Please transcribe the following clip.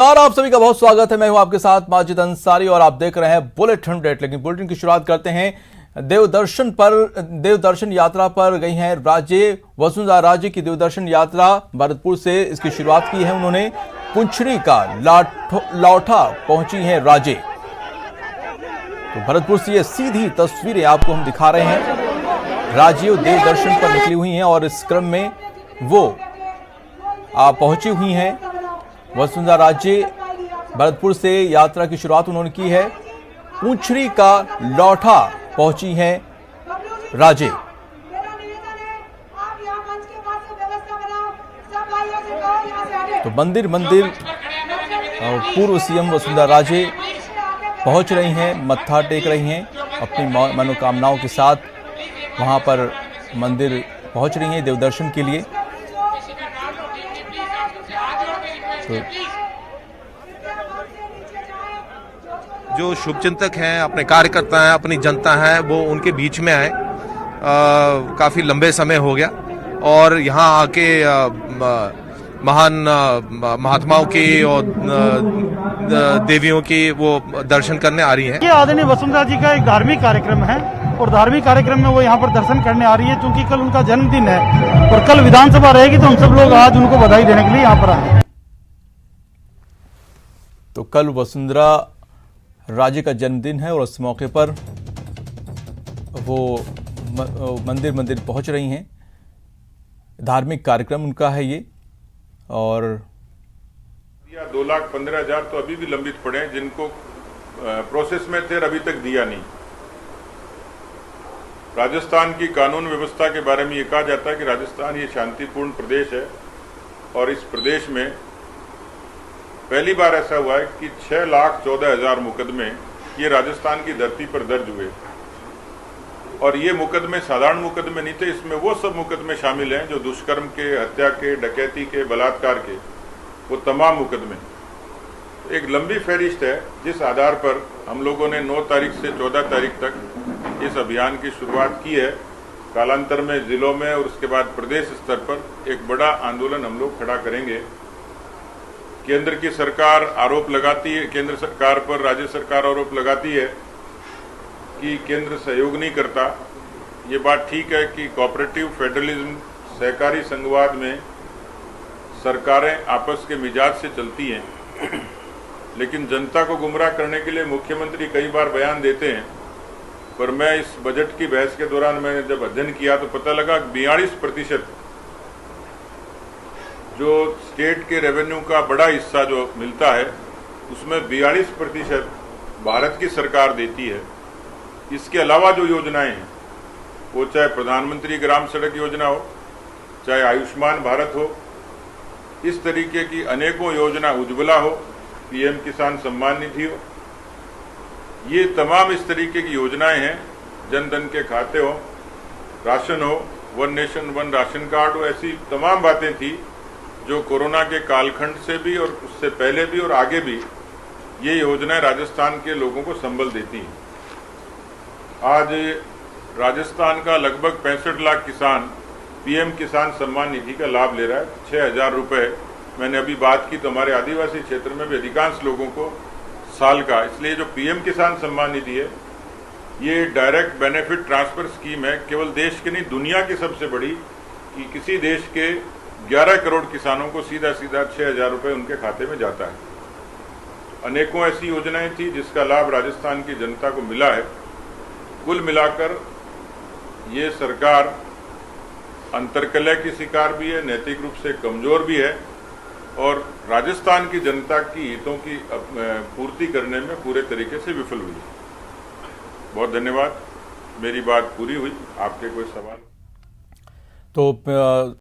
और आप सभी का बहुत स्वागत है। मैं हूं आपके साथ माजिद अंसारी और आप देख रहे हैं बुलेटिन अपडेट। लेकिन बुलेटिन की शुरुआत करते हैं देवदर्शन यात्रा पर गई हैं राज्य वसुंधरा राजे की देवदर्शन यात्रा भरतपुर से इसकी शुरुआत की है उन्होंने। पुंछड़ी का लौठा पहुंची है राजे। तो भरतपुर से ये सीधी तस्वीरें आपको हम दिखा रहे हैं। राजे देवदर्शन पर निकली हुई हैं और इस क्रम में वो पहुंची हुई हैं। वसुंधरा राजे भरतपुर से यात्रा की शुरुआत उन्होंने की है। पुंछड़ी का लौठा पहुंची है राजे। तो मंदिर पूर्व सीएम वसुंधरा राजे पहुंच रही हैं, मत्था टेक रही हैं, अपनी मनोकामनाओं के साथ वहां पर मंदिर पहुंच रही हैं देवदर्शन के लिए। जो शुभचिंतक हैं, अपने कार्यकर्ता हैं, अपनी जनता है, वो उनके बीच में आए। काफी लंबे समय हो गया और यहाँ आके महान महात्माओं की और देवियों की वो दर्शन करने आ रही हैं। ये आदरणीय वसुंधरा जी का एक धार्मिक कार्यक्रम है और धार्मिक कार्यक्रम में वो यहाँ पर दर्शन करने आ रही है। क्योंकि कल उनका जन्मदिन है और कल विधानसभा रहेगी, तो हम सब लोग आज उनको बधाई देने के लिए यहाँ पर आए। तो कल वसुंधरा राजे का जन्मदिन है और उस मौके पर वो मंदिर पहुंच रही हैं। धार्मिक कार्यक्रम उनका है ये। और 2,15,000 तो अभी भी लंबित पड़े हैं, जिनको प्रोसेस में थे, अभी तक दिया नहीं। राजस्थान की कानून व्यवस्था के बारे में ये कहा जाता है कि राजस्थान ये शांतिपूर्ण प्रदेश है और इस प्रदेश में पहली बार ऐसा हुआ है कि 6,14,000 मुकदमे ये राजस्थान की धरती पर दर्ज हुए। और ये मुकदमे साधारण मुकदमे नहीं थे, इसमें वो सब मुकदमे शामिल हैं जो दुष्कर्म के, हत्या के, डकैती के, बलात्कार के, वो तमाम मुकदमे। एक लंबी फहरिस्त है जिस आधार पर हम लोगों ने 9 तारीख से 14 तारीख तक इस अभियान की शुरुआत की है। कालांतर में जिलों में और उसके बाद प्रदेश स्तर पर एक बड़ा आंदोलन हम लोग खड़ा करेंगे। केंद्र की सरकार आरोप लगाती है, केंद्र सरकार पर राज्य सरकार आरोप लगाती है कि केंद्र सहयोग नहीं करता। ये बात ठीक है कि कोऑपरेटिव फेडरलिज्म, सहकारी संघवाद में सरकारें आपस के मिजाज से चलती हैं, लेकिन जनता को गुमराह करने के लिए मुख्यमंत्री कई बार बयान देते हैं। पर मैं इस बजट की बहस के दौरान मैंने जब अध्ययन किया तो पता लगा 42% जो स्टेट के रेवेन्यू का बड़ा हिस्सा जो मिलता है, उसमें 42% भारत की सरकार देती है। इसके अलावा जो योजनाएं हैं, वो चाहे प्रधानमंत्री ग्राम सड़क योजना हो, चाहे आयुष्मान भारत हो, इस तरीके की अनेकों योजना, उज्ज्वला हो, पीएम किसान सम्मान निधि हो, ये तमाम इस तरीके की योजनाएं हैं। जन धन के खाते हो, राशन हो, one nation one ration card हो, ऐसी तमाम बातें थी जो कोरोना के कालखंड से भी और उससे पहले भी और आगे भी ये योजनाएं राजस्थान के लोगों को संबल देती हैं। आज राजस्थान का लगभग 65 लाख किसान पीएम किसान सम्मान निधि का लाभ ले रहा है। 6,000 रुपये मैंने अभी बात की, तो हमारे आदिवासी क्षेत्र में भी अधिकांश लोगों को साल का। इसलिए जो पीएम किसान सम्मान निधि है, ये डायरेक्ट बेनिफिट ट्रांसफर स्कीम है, केवल देश की नहीं दुनिया की सबसे बड़ी, कि किसी देश के 11 करोड़ किसानों को सीधा 6,000 रुपये उनके खाते में जाता है। अनेकों ऐसी योजनाएं थी जिसका लाभ राजस्थान की जनता को मिला है। कुल मिलाकर ये सरकार अंतर्कलह की शिकार भी है, नैतिक रूप से कमजोर भी है और राजस्थान की जनता की हितों की पूर्ति करने में पूरे तरीके से विफल हुई है। बहुत धन्यवाद। मेरी बात पूरी हुई। आपके कोई सवाल? तो